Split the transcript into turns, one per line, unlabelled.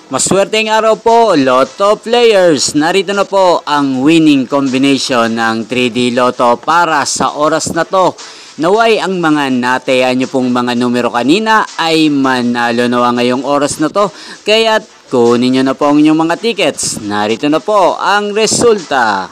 Maswerteng araw po, Lotto players. Narito na po ang winning combination ng 3D Lotto para sa oras na to. Naway ang mga natayaan nyo pong mga numero kanina ay manalo nawa ngayong oras na to. Kaya't kunin nyo na po ang inyong mga tickets. Narito na po ang resulta.